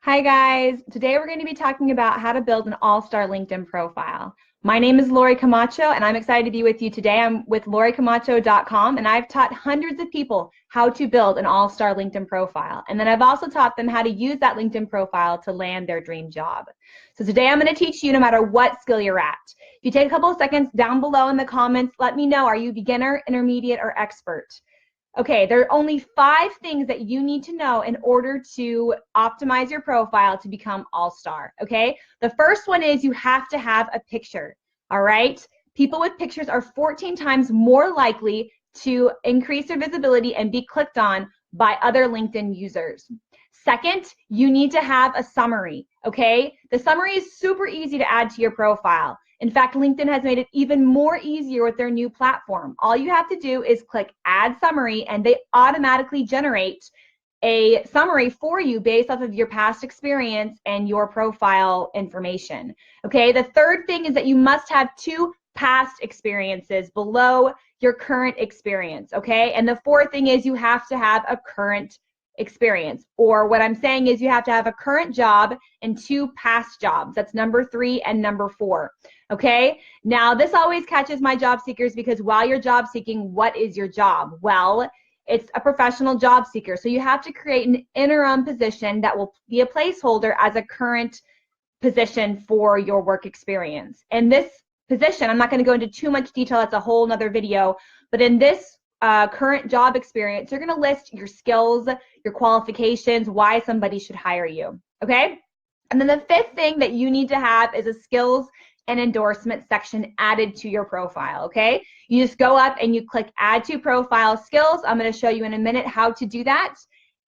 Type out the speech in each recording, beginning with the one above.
Hi guys, today we're going to be talking about how to build an all-star LinkedIn profile. My name is Lori Camacho and I'm excited to be with you today. I'm with LoriCamacho.com and I've taught hundreds of people how to build an all-star LinkedIn profile. And then I've also taught them how to use that LinkedIn profile to land their dream job. So today I'm going to teach you no matter what skill you're at. If you take a couple of seconds down below in the comments, let me know, are you beginner, intermediate, or expert? Okay, there are only 5 things that you need to know in order to optimize your profile to become all-star, okay? The first one is you have to have a picture, all right? People with pictures are 14 times more likely to increase their visibility and be clicked on by other LinkedIn users. Second, you need to have a summary, okay? The summary is super easy to add to your profile. In fact, LinkedIn has made it even more easier with their new platform. All you have to do is click Add Summary, and they automatically generate a summary for you based off of your past experience and your profile information. Okay, the third thing is that you must have 2 past experiences below your current experience. Okay, and the fourth thing is you have to have a current experience, or what I'm saying is you have to have a current job and 2 past jobs. That's number 3 and number 4. Okay, now this always catches my job seekers because while you're job seeking, what is your job? Well, it's a professional job seeker. So you have to create an interim position that will be a placeholder as a current position for your work experience. And this position, I'm not going to go into too much detail, that's a whole nother video, but in this current job experience, you're going to list your skills, your qualifications, why somebody should hire you. Okay, and then the 5th thing that you need to have is a skills and endorsement section added to your profile. Okay, you just go up and you click add to profile skills. I'm going to show you in a minute how to do that.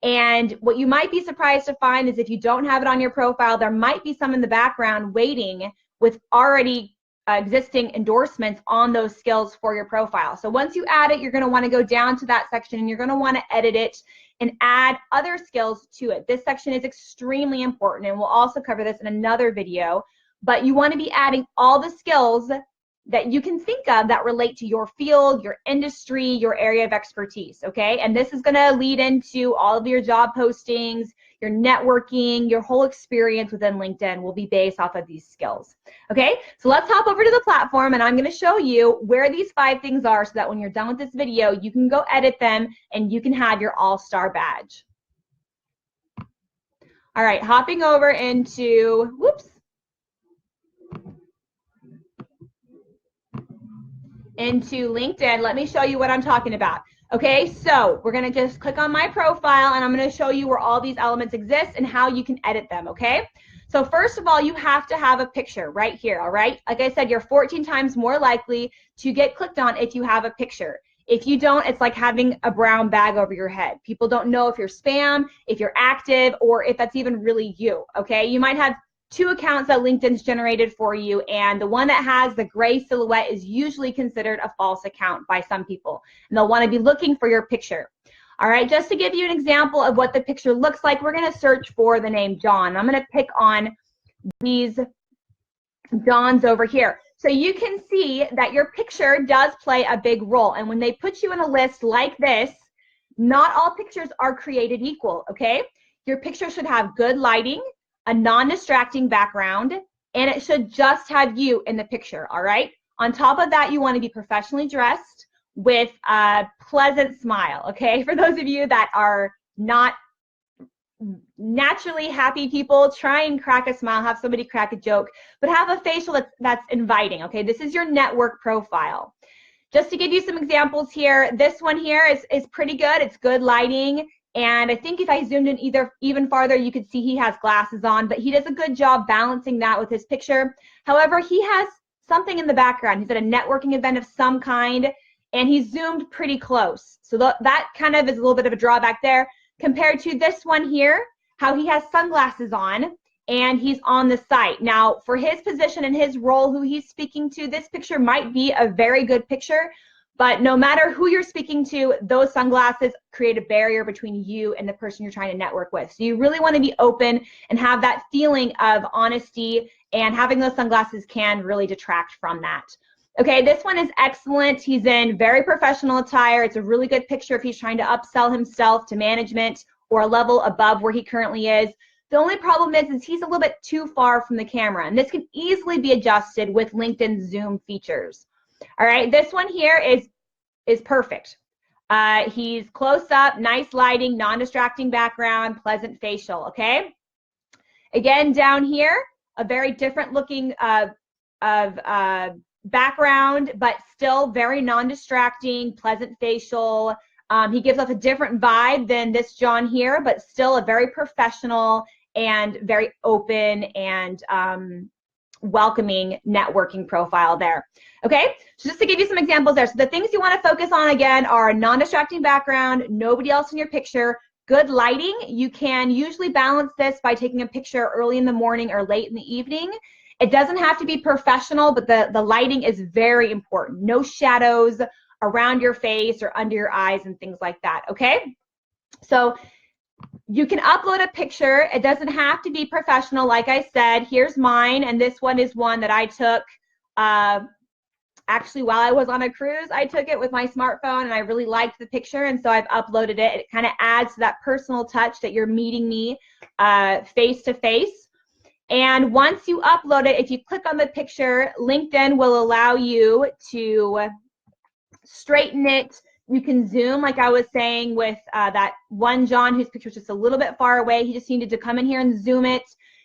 And what you might be surprised to find is if you don't have it on your profile, there might be some in the background waiting with already existing endorsements on those skills for your profile. So once you add it, you're going to want to go down to that section and you're going to want to edit it and add other skills to it. This section is extremely important, and we'll also cover this in another video, but you want to be adding all the skills that you can think of that relate to your field, your industry, your area of expertise, okay? And this is going to lead into all of your job postings, your networking, your whole experience within LinkedIn will be based off of these skills, okay? So let's hop over to the platform, and I'm going to show you where these 5 things are so that when you're done with this video, you can go edit them and you can have your all-star badge. All right, hopping over into, into LinkedIn, let me show you what I'm talking about. Okay, so we're going to just click on my profile and I'm going to show you where all these elements exist and how you can edit them, okay? So first of all, you have to have a picture right here, all right? Like I said, you're 14 times more likely to get clicked on if you have a picture. If you don't, it's like having a brown bag over your head. People don't know if you're spam, if you're active, or if that's even really you, okay? You might have 2 accounts that LinkedIn's generated for you, and the one that has the gray silhouette is usually considered a false account by some people, and they'll want to be looking for your picture. All right, just to give you an example of what the picture looks like, we're going to search for the name John. I'm going to pick on these Johns over here. So you can see that your picture does play a big role, and when they put you in a list like this, not all pictures are created equal, okay? Your picture should have good lighting, a non-distracting background, and it should just have you in the picture, all right? On top of that, you want to be professionally dressed with a pleasant smile, okay? For those of you that are not naturally happy people, try and crack a smile, have somebody crack a joke, but have a facial that's inviting, okay? This is your network profile. Just to give you some examples here, this one here is pretty good. It's good lighting. And I think if I zoomed in even farther, you could see he has glasses on, but he does a good job balancing that with his picture. However, he has something in the background. He's at a networking event of some kind, and he's zoomed pretty close. So that kind of is a little bit of a drawback there compared to this one here, how he has sunglasses on, and he's on the site. Now, for his position and his role, who he's speaking to, this picture might be a very good picture, but no matter who you're speaking to, those sunglasses create a barrier between you and the person you're trying to network with. So you really want to be open and have that feeling of honesty, and having those sunglasses can really detract from that. Okay, this one is excellent. He's in very professional attire. It's a really good picture if he's trying to upsell himself to management or a level above where he currently is. The only problem is he's a little bit too far from the camera, and this can easily be adjusted with LinkedIn Zoom features. All right, this one here is perfect. He's close up, nice lighting, non-distracting background, pleasant facial, okay? Again, down here, a very different looking background, but still very non-distracting, pleasant facial. He gives off a different vibe than this John here, but still a very professional and very open and welcoming networking profile there. Okay, so just to give you some examples there. So the things you want to focus on again are non-distracting background, nobody else in your picture, good lighting. You can usually balance this by taking a picture early in the morning or late in the evening. It doesn't have to be professional, but the lighting is very important. No shadows around your face or under your eyes and things like that, okay? So you can upload a picture. It doesn't have to be professional. Like I said, here's mine, and this one is one that I took actually while I was on a cruise. I took it with my smartphone, and I really liked the picture, and so I've uploaded it. It kind of adds to that personal touch that you're meeting me face to face. And once you upload it, if you click on the picture, LinkedIn will allow you to straighten it. You can zoom, like I was saying with that one John whose picture was just a little bit far away. He just needed to come in here and zoom it.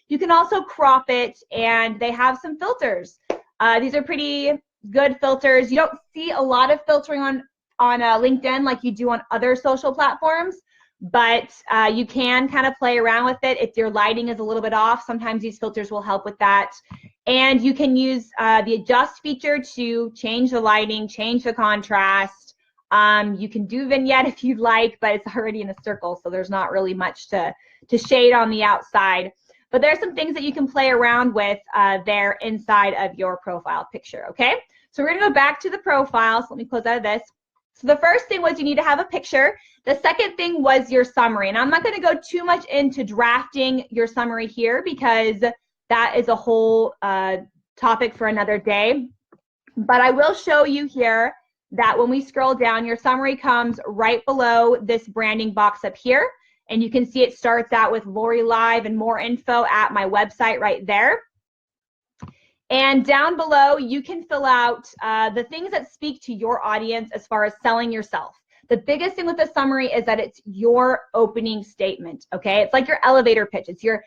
You can also crop it, and they have some filters. These are pretty good filters. You don't see a lot of filtering on LinkedIn like you do on other social platforms, but you can kind of play around with it if your lighting is a little bit off. Sometimes these filters will help with that. And you can use the adjust feature to change the lighting, change the contrast. You can do vignette if you'd like, but it's already in a circle, so there's not really much to shade on the outside. But there's some things that you can play around with there inside of your profile picture, okay? So we're gonna go back to the profile. So let me close out of this. So the first thing was you need to have a picture. The second thing was your summary. And I'm not gonna go too much into drafting your summary here because that is a whole topic for another day. But I will show you here that when we scroll down, your summary comes right below this branding box up here. And you can see it starts out with Lori Live and more info at my website right there. And down below, you can fill out the things that speak to your audience as far as selling yourself. The biggest thing with the summary is that it's your opening statement, okay? It's like your elevator pitch. It's your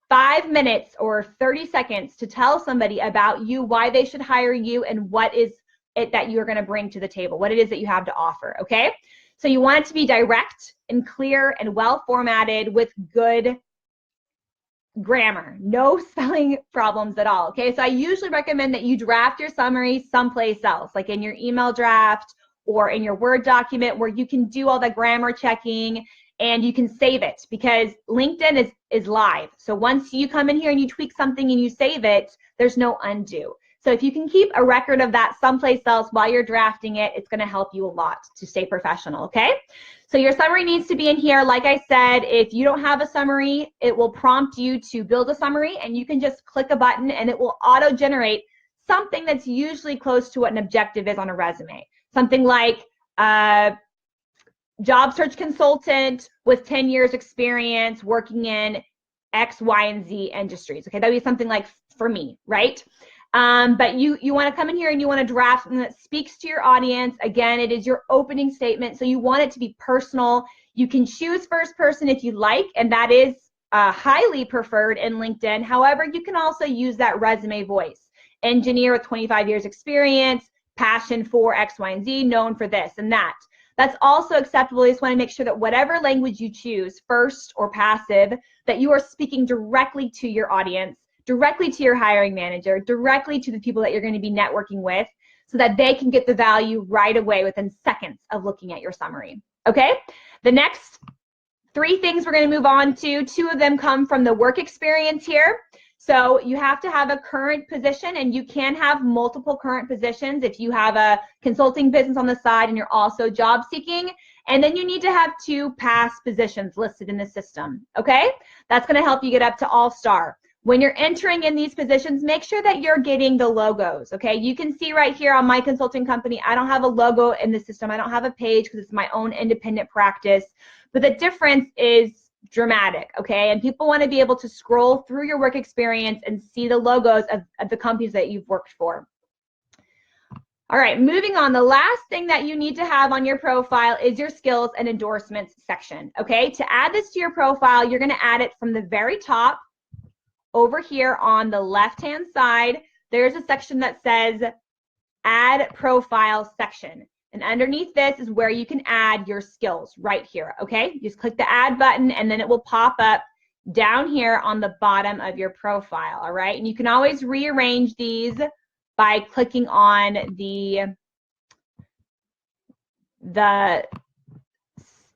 5 minutes or 30 seconds to tell somebody about you, why they should hire you, and what is it that you're going to bring to the table, what it is that you have to offer, okay? So you want it to be direct and clear and well formatted with good grammar, no spelling problems at all, okay? So I usually recommend that you draft your summary someplace else, like in your email draft or in your Word document where you can do all the grammar checking and you can save it because LinkedIn is live. So once you come in here and you tweak something and you save it, there's no undo. So if you can keep a record of that someplace else while you're drafting it, it's going to help you a lot to stay professional, okay? So your summary needs to be in here. Like I said, if you don't have a summary, it will prompt you to build a summary, and you can just click a button and it will auto-generate something that's usually close to what an objective is on a resume. Something like job search consultant with 10 years experience working in X, Y, and Z industries. Okay, that would be something like for me, right? But you want to come in here and you want to draft something that speaks to your audience. Again, it is your opening statement, so you want it to be personal. You can choose first person if you like, and that is highly preferred in LinkedIn. However, you can also use that resume voice. Engineer with 25 years experience, passion for X, Y, and Z, known for this and that. That's also acceptable. You just want to make sure that whatever language you choose, first or passive, that you are speaking directly to your audience, directly to your hiring manager, directly to the people that you're going to be networking with so that they can get the value right away within seconds of looking at your summary. Okay? The next 3 things we're going to move on to, 2 of them come from the work experience here. So you have to have a current position, and you can have multiple current positions if you have a consulting business on the side and you're also job seeking. And then you need to have 2 past positions listed in the system. Okay? That's going to help you get up to all-star. When you're entering in these positions, make sure that you're getting the logos, okay? You can see right here on my consulting company, I don't have a logo in the system. I don't have a page because it's my own independent practice. But the difference is dramatic, okay? And people want to be able to scroll through your work experience and see the logos of the companies that you've worked for. All right, moving on. The last thing that you need to have on your profile is your skills and endorsements section, okay? To add this to your profile, you're going to add it from the very top over here on the left-hand side. There's a section that says Add Profile Section. And underneath this is where you can add your skills right here, okay? Just click the Add button, and then it will pop up down here on the bottom of your profile, all right? And you can always rearrange these by clicking on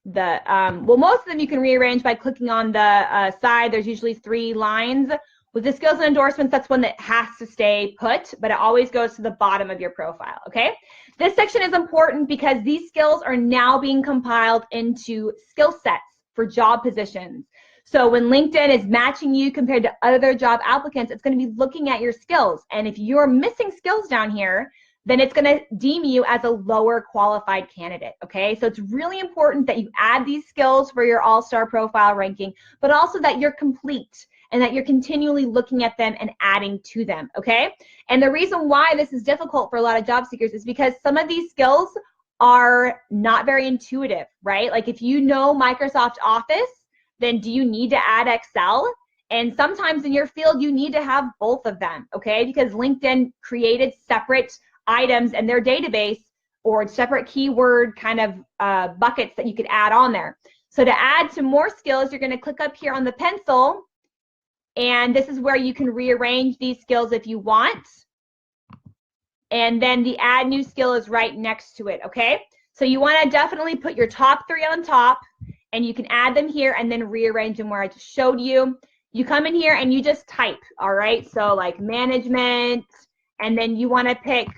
well, most of them you can rearrange by clicking on the side. There's usually 3 lines. With the skills and endorsements, that's one that has to stay put, but it always goes to the bottom of your profile, okay? This section is important because these skills are now being compiled into skill sets for job positions. So when LinkedIn is matching you compared to other job applicants, it's going to be looking at your skills. And if you're missing skills down here, then it's going to deem you as a lower qualified candidate, okay? So it's really important that you add these skills for your all-star profile ranking, but also that you're complete and that you're continually looking at them and adding to them, okay? And the reason why this is difficult for a lot of job seekers is because some of these skills are not very intuitive, right? Like if you know Microsoft Office, then do you need to add Excel? And sometimes in your field, you need to have both of them, okay? Because LinkedIn created separate items in their database or separate keyword kind of buckets that you could add on there. So to add to more skills, you're going to click up here on the pencil, and this is where you can rearrange these skills if you want. And then the add new skill is right next to it, okay? So you want to definitely put your top 3 on top, and you can add them here and then rearrange them where I just showed you. You come in here and you just type, all right? So like management, and then you want to pick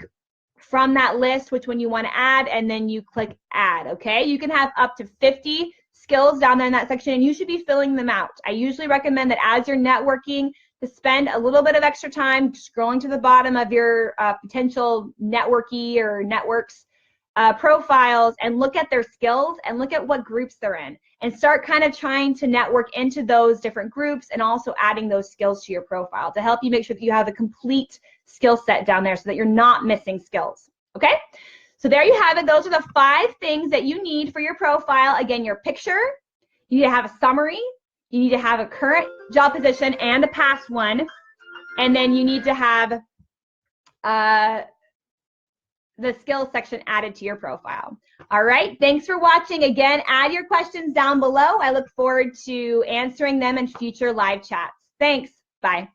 from that list which one you want to add, and then you click add, okay? You can have up to 50 skills down there in that section, and you should be filling them out. I usually recommend that as you're networking to spend a little bit of extra time scrolling to the bottom of your potential networky or networks profiles and look at their skills and look at what groups they're in and start kind of trying to network into those different groups and also adding those skills to your profile to help you make sure that you have a complete skill set down there so that you're not missing skills, okay? So there you have it. Those are the 5 things that you need for your profile. Again, your picture, you need to have a summary, you need to have a current job position and a past one, and then you need to have the skills section added to your profile. All right, thanks for watching. Again, add your questions down below. I look forward to answering them in future live chats. Thanks, bye.